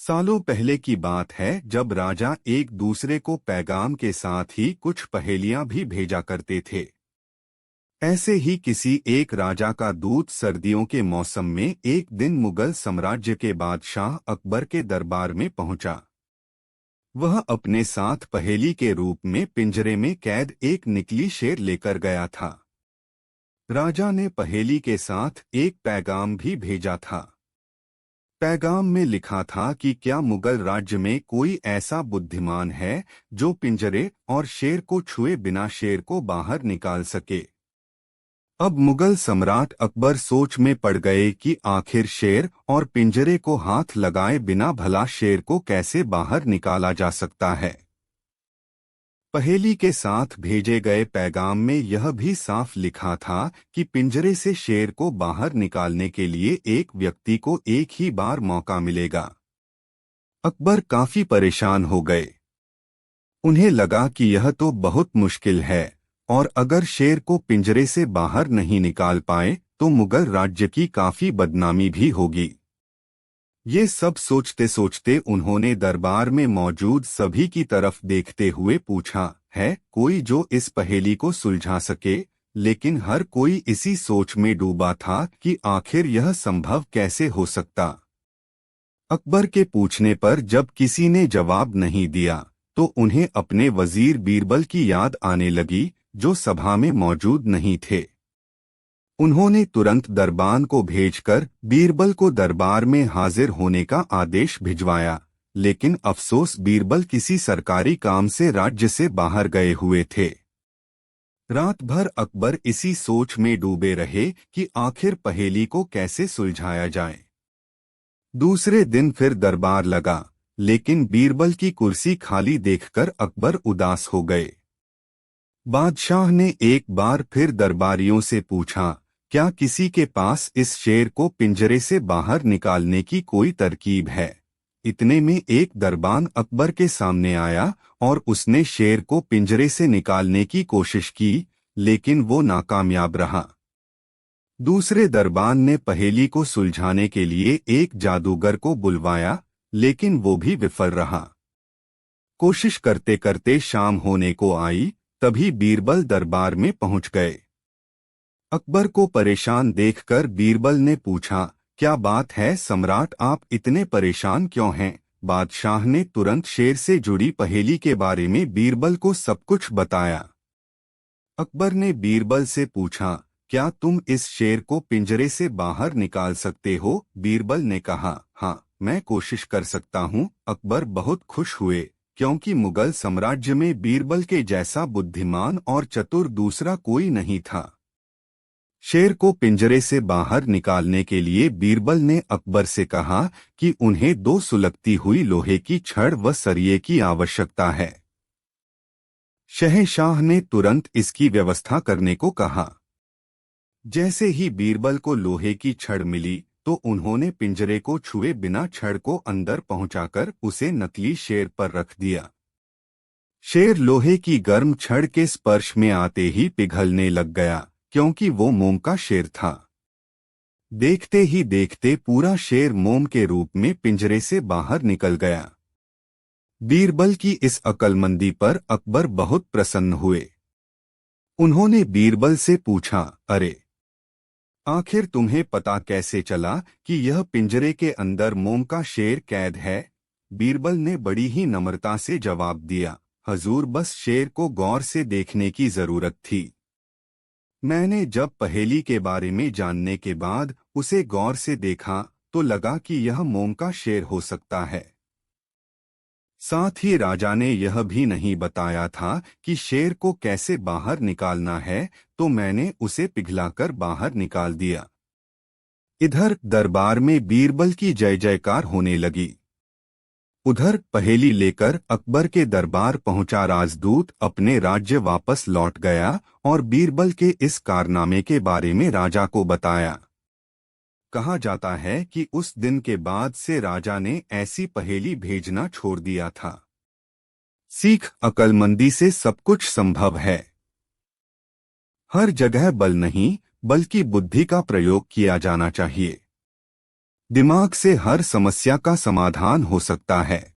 सालों पहले की बात है जब राजा एक दूसरे को पैगाम के साथ ही कुछ पहेलियां भी भेजा करते थे। ऐसे ही किसी एक राजा का दूत सर्दियों के मौसम में एक दिन मुगल साम्राज्य के बादशाह अकबर के दरबार में पहुंचा। वह अपने साथ पहेली के रूप में पिंजरे में कैद एक निकली शेर लेकर गया था। राजा ने पहेली के साथ एक पैगाम भी भेजा था। पैगाम में लिखा था कि क्या मुगल राज्य में कोई ऐसा बुद्धिमान है जो पिंजरे और शेर को छुए बिना शेर को बाहर निकाल सके। अब मुगल सम्राट अकबर सोच में पड़ गए कि आखिर शेर और पिंजरे को हाथ लगाए बिना भला शेर को कैसे बाहर निकाला जा सकता है। पहेली के साथ भेजे गए पैगाम में यह भी साफ लिखा था कि पिंजरे से शेर को बाहर निकालने के लिए एक व्यक्ति को एक ही बार मौका मिलेगा। अकबर काफी परेशान हो गए। उन्हें लगा कि यह तो बहुत मुश्किल है और अगर शेर को पिंजरे से बाहर नहीं निकाल पाए तो मुगल राज्य की काफी बदनामी भी होगी। ये सब सोचते सोचते उन्होंने दरबार में मौजूद सभी की तरफ देखते हुए पूछा, है कोई जो इस पहेली को सुलझा सके। लेकिन हर कोई इसी सोच में डूबा था कि आखिर यह संभव कैसे हो सकता। अकबर के पूछने पर जब किसी ने जवाब नहीं दिया तो उन्हें अपने वजीर बीरबल की याद आने लगी, जो सभा में मौजूद नहीं थे। उन्होंने तुरंत दरबान को भेजकर बीरबल को दरबार में हाजिर होने का आदेश भिजवाया। लेकिन अफसोस बीरबल किसी सरकारी काम से राज्य से बाहर गए हुए थे। रात भर अकबर इसी सोच में डूबे रहे कि आखिर पहेली को कैसे सुलझाया जाए। दूसरे दिन फिर दरबार लगा, लेकिन बीरबल की कुर्सी खाली देखकर अकबर उदास हो गए। बादशाह ने एक बार फिर दरबारियों से पूछा, क्या किसी के पास इस शेर को पिंजरे से बाहर निकालने की कोई तरकीब है। इतने में एक दरबान अकबर के सामने आया और उसने शेर को पिंजरे से निकालने की कोशिश की, लेकिन वो नाकामयाब रहा। दूसरे दरबान ने पहेली को सुलझाने के लिए एक जादूगर को बुलवाया, लेकिन वो भी विफल रहा। कोशिश करते करते शाम होने को आई, तभी बीरबल दरबार में पहुंच गए। अकबर को परेशान देखकर बीरबल ने पूछा, क्या बात है सम्राट, आप इतने परेशान क्यों हैं। बादशाह ने तुरंत शेर से जुड़ी पहेली के बारे में बीरबल को सब कुछ बताया। अकबर ने बीरबल से पूछा, क्या तुम इस शेर को पिंजरे से बाहर निकाल सकते हो। बीरबल ने कहा, हाँ मैं कोशिश कर सकता हूँ। अकबर बहुत खुश हुए, क्योंकि मुगल साम्राज्य में बीरबल के जैसा बुद्धिमान और चतुर दूसरा कोई नहीं था। शेर को पिंजरे से बाहर निकालने के लिए बीरबल ने अकबर से कहा कि उन्हें 2 सुलगती हुई लोहे की छड़ व सरिये की आवश्यकता है। शहंशाह ने तुरंत इसकी व्यवस्था करने को कहा। जैसे ही बीरबल को लोहे की छड़ मिली तो उन्होंने पिंजरे को छुए बिना छड़ को अंदर पहुंचाकर उसे नकली शेर पर रख दिया। शेर लोहे की गर्म छड़ के स्पर्श में आते ही पिघलने लग गया, क्योंकि वो मोम का शेर था। देखते ही देखते पूरा शेर मोम के रूप में पिंजरे से बाहर निकल गया। बीरबल की इस अक्लमंदी पर अकबर बहुत प्रसन्न हुए। उन्होंने बीरबल से पूछा, अरे आखिर तुम्हें पता कैसे चला कि यह पिंजरे के अंदर मोम का शेर कैद है। बीरबल ने बड़ी ही नम्रता से जवाब दिया, हजूर बस शेर को गौर से देखने की जरूरत थी। मैंने जब पहेली के बारे में जानने के बाद उसे गौर से देखा तो लगा कि यह मोम का शेर हो सकता है। साथ ही राजा ने यह भी नहीं बताया था कि शेर को कैसे बाहर निकालना है, तो मैंने उसे पिघलाकर बाहर निकाल दिया। इधर दरबार में बीरबल की जय जयकार होने लगी। उधर पहेली लेकर अकबर के दरबार पहुंचा राजदूत अपने राज्य वापस लौट गया और बीरबल के इस कारनामे के बारे में राजा को बताया। कहा जाता है कि उस दिन के बाद से राजा ने ऐसी पहेली भेजना छोड़ दिया था। सीख, अक्लमंदी से सब कुछ संभव है। हर जगह बल नहीं बल्कि बुद्धि का प्रयोग किया जाना चाहिए। दिमाग से हर समस्या का समाधान हो सकता है।